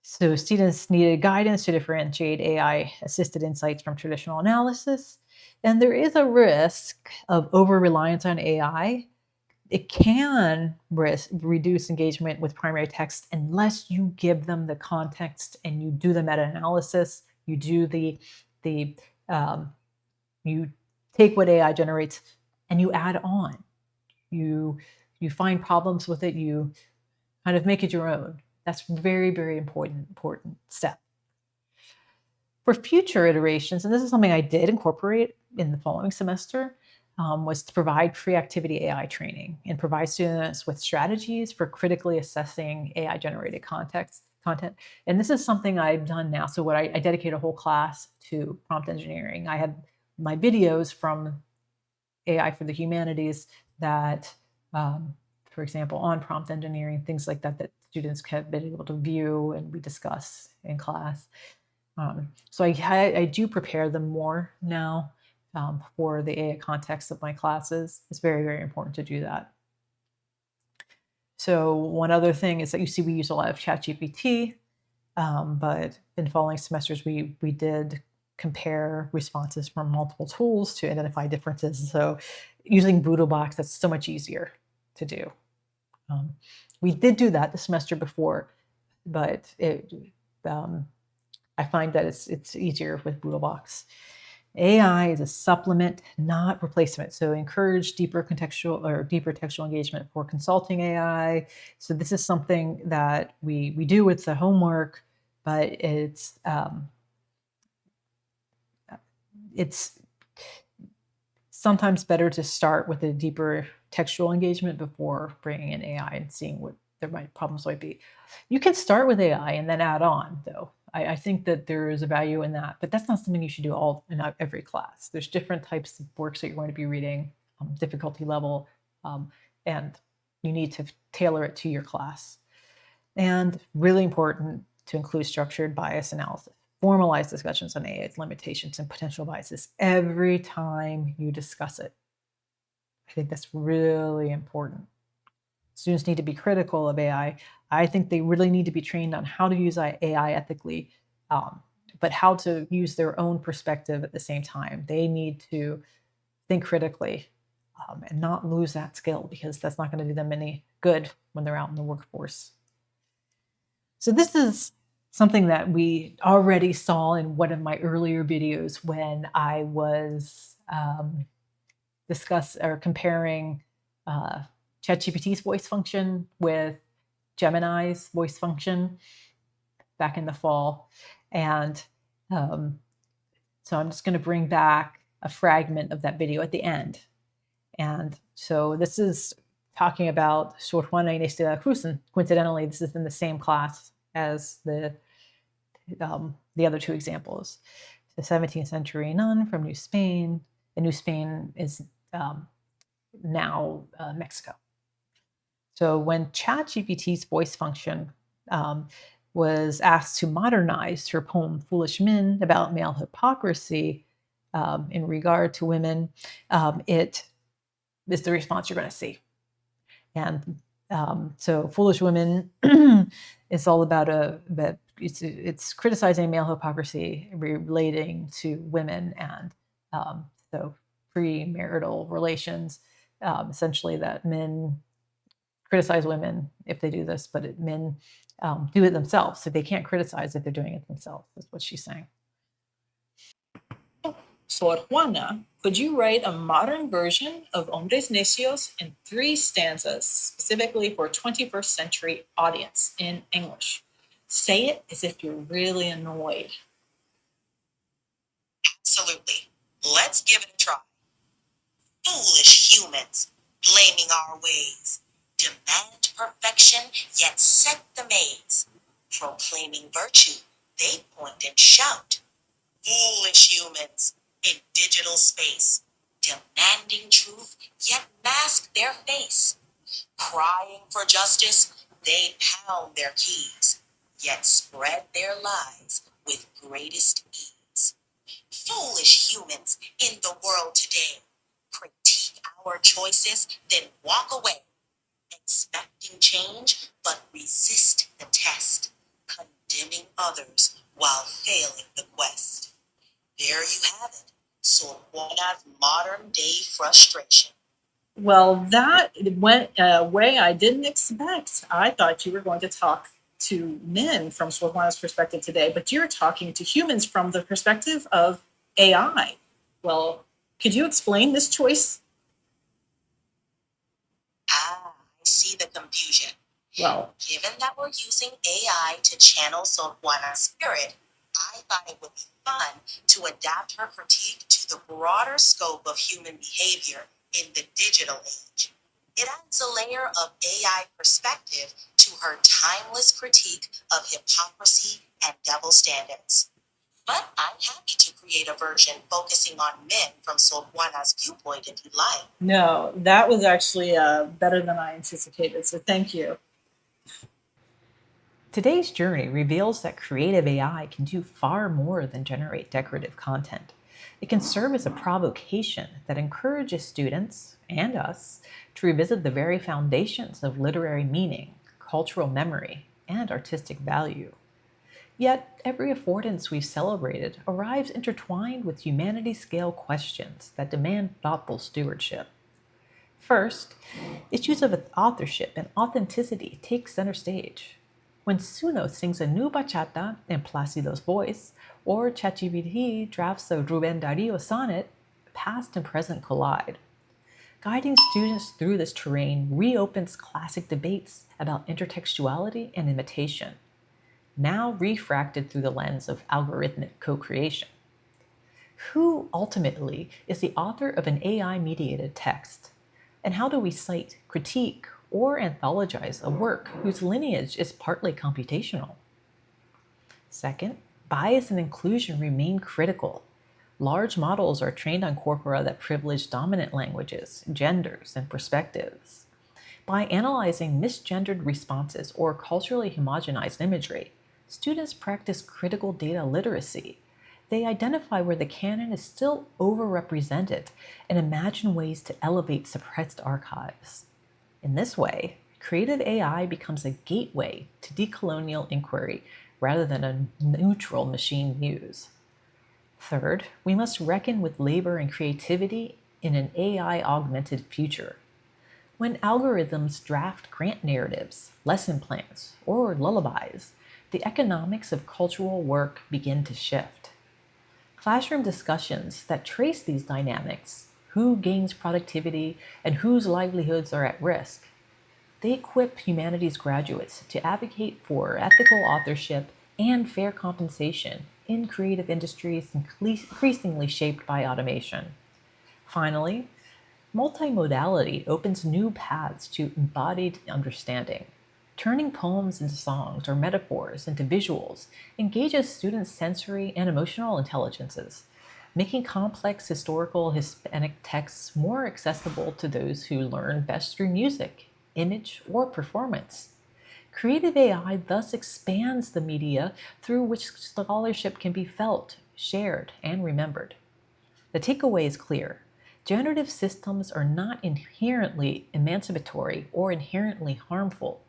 So students needed guidance to differentiate AI-assisted insights from traditional analysis. And there is a risk of over-reliance on AI. It can reduce engagement with primary text unless you give them the context and you do the meta-analysis. You do you take what AI generates and you add on. You find problems with it. You kind of make it your own. That's very, very important step. For future iterations, and this is something I did incorporate in the following semester, was to provide pre-activity AI training and provide students with strategies for critically assessing AI-generated content. And this is something I've done now. So I dedicate a whole class to prompt engineering. I had my videos from AI for the Humanities that, for example, on prompt engineering, things like that students have been able to view and we discuss in class. So I do prepare them more now for the AI context of my classes. It's very, very important to do that. So one other thing is that you see we use a lot of ChatGPT, but in following semesters, we did compare responses from multiple tools to identify differences. So using Boodlebox, that's so much easier to do. We did do that the semester before, but I find that it's easier with Boodlebox. AI is a supplement, not replacement. So encourage deeper textual engagement for consulting AI. So this is something that we do with the homework, but it's sometimes better to start with a deeper textual engagement before bringing in AI and seeing what problems might be. You can start with AI and then add on, though. I think that there is a value in that, but that's not something you should do in every class. There's different types of works that you're going to be reading, difficulty level, and you need to tailor it to your class. And really important to include structured bias analysis. Formalize discussions on AI's limitations and potential biases every time you discuss it. I think that's really important. Students need to be critical of AI. I think they really need to be trained on how to use AI ethically, but how to use their own perspective at the same time. They need to think critically and not lose that skill, because that's not going to do them any good when they're out in the workforce. So this is something that we already saw in one of my earlier videos when I was comparing ChatGPT's voice function with Gemini's voice function back in the fall. And so I'm just going to bring back a fragment of that video at the end. And so this is talking about Juana, Inés de la Cruz, and coincidentally, this is in the same class as the other two examples. The 17th century nun from New Spain, and New Spain is now Mexico. So when ChatGPT's voice function was asked to modernize her poem Foolish Men about male hypocrisy in regard to women, it is the response you're going to see. And so Foolish Women is all about it's criticizing male hypocrisy relating to women and so premarital relations, essentially that men criticize women if they do this, but men do it themselves. So they can't criticize if they're doing it themselves, is what she's saying. So, Juana, could you write a modern version of Hombres Necios in 3 stanzas, specifically for a 21st century audience in English? Say it as if you're really annoyed. Absolutely. Let's give it a try. Foolish humans, blaming our ways, demand perfection, yet set the maze. Proclaiming virtue, they point and shout. Foolish humans, in digital space, demanding truth, yet mask their face. Crying for justice, they pound their keys, yet spread their lies with greatest ease. Foolish humans in the world today critique our choices, then walk away, expecting change but resist the test, condemning others while failing the quest. There you have it, Juana's modern day frustration. Well, that went a way I didn't expect. I thought you were going to talk to men from Juana's perspective today, but you're talking to humans from the perspective of AI. Well, could you explain this choice? I see the confusion. Well, given that we're using AI to channel Juana's spirit, I thought it would be fun to adapt her critique to the broader scope of human behavior in the digital age. It adds a layer of AI perspective to her timeless critique of hypocrisy and double standards. But I'm happy to create a version focusing on men from Juana's viewpoint if you'd like. No, that was actually better than I anticipated, so thank you. Today's journey reveals that creative AI can do far more than generate decorative content. It can serve as a provocation that encourages students and us to revisit the very foundations of literary meaning, cultural memory, and artistic value. Yet, every affordance we've celebrated arrives intertwined with humanity-scale questions that demand thoughtful stewardship. First, issues of authorship and authenticity take center stage. When Suno sings a new bachata in Plácido's voice, or ChatGPT drafts a Rubén Darío sonnet, past and present collide. Guiding students through this terrain reopens classic debates about intertextuality and imitation, now refracted through the lens of algorithmic co-creation. Who ultimately is the author of an AI-mediated text? And how do we cite, critique, or anthologize a work whose lineage is partly computational? Second, bias and inclusion remain critical. Large models are trained on corpora that privilege dominant languages, genders, and perspectives. By analyzing misgendered responses or culturally homogenized imagery, students practice critical data literacy. They identify where the canon is still overrepresented and imagine ways to elevate suppressed archives. In this way, creative AI becomes a gateway to decolonial inquiry rather than a neutral machine muse. Third, we must reckon with labor and creativity in an AI-augmented future. When algorithms draft grant narratives, lesson plans, or lullabies, the economics of cultural work begin to shift. Classroom discussions that trace these dynamics, who gains productivity and whose livelihoods are at risk, they equip humanities graduates to advocate for ethical authorship and fair compensation in creative industries increasingly shaped by automation. Finally, multimodality opens new paths to embodied understanding. Turning poems into songs or metaphors into visuals engages students' sensory and emotional intelligences. making complex historical Hispanic texts more accessible to those who learn best through music, image, or performance. Creative AI thus expands the media through which scholarship can be felt, shared, and remembered. The takeaway is clear. Generative systems are not inherently emancipatory or inherently harmful.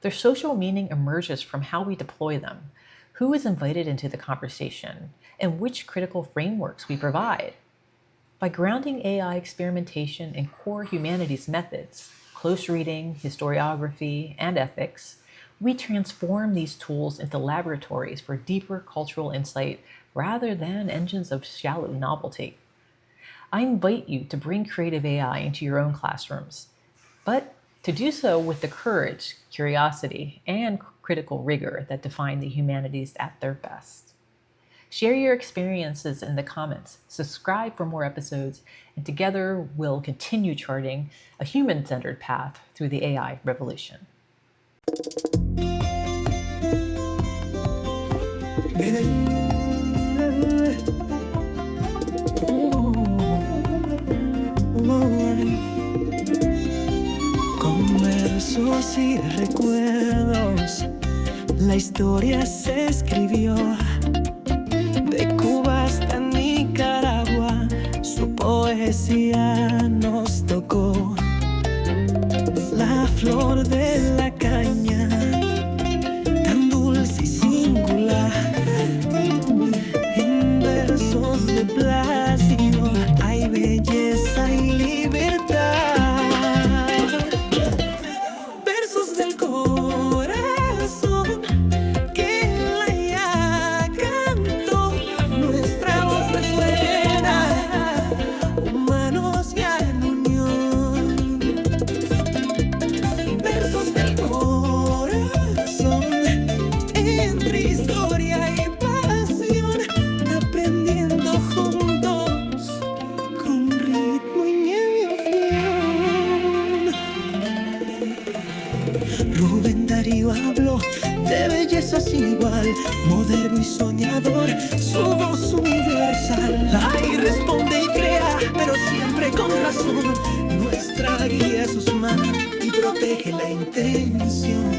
Their social meaning emerges from how we deploy them, who is invited into the conversation, and which critical frameworks we provide. By grounding AI experimentation in core humanities methods, close reading, historiography, and ethics, we transform these tools into laboratories for deeper cultural insight rather than engines of shallow novelty. I invite you to bring creative AI into your own classrooms, but to do so with the courage, curiosity, and critical rigor that define the humanities at their best. Share your experiences in the comments, subscribe for more episodes, and together we'll continue charting a human-centered path through the AI revolution. Con versos y recuerdos, la historia se escribió. De Cuba hasta Nicaragua, su poesía nos tocó. La flor de la caña, tan dulce y singular. En versos de Plácido hay belleza y libertad. Versos del corazón que la ya cantó. Nuestra voz resuena, humanos ya en unión. Versos del corazón, entre historia y pasión, aprendiendo juntos con ritmo y emoción. Rubén Darío habló de belleza sin igual, moderno y soñador, su voz universal. Ay, responde y crea, pero siempre con razón. Nuestra guía sus manos y protege la intención.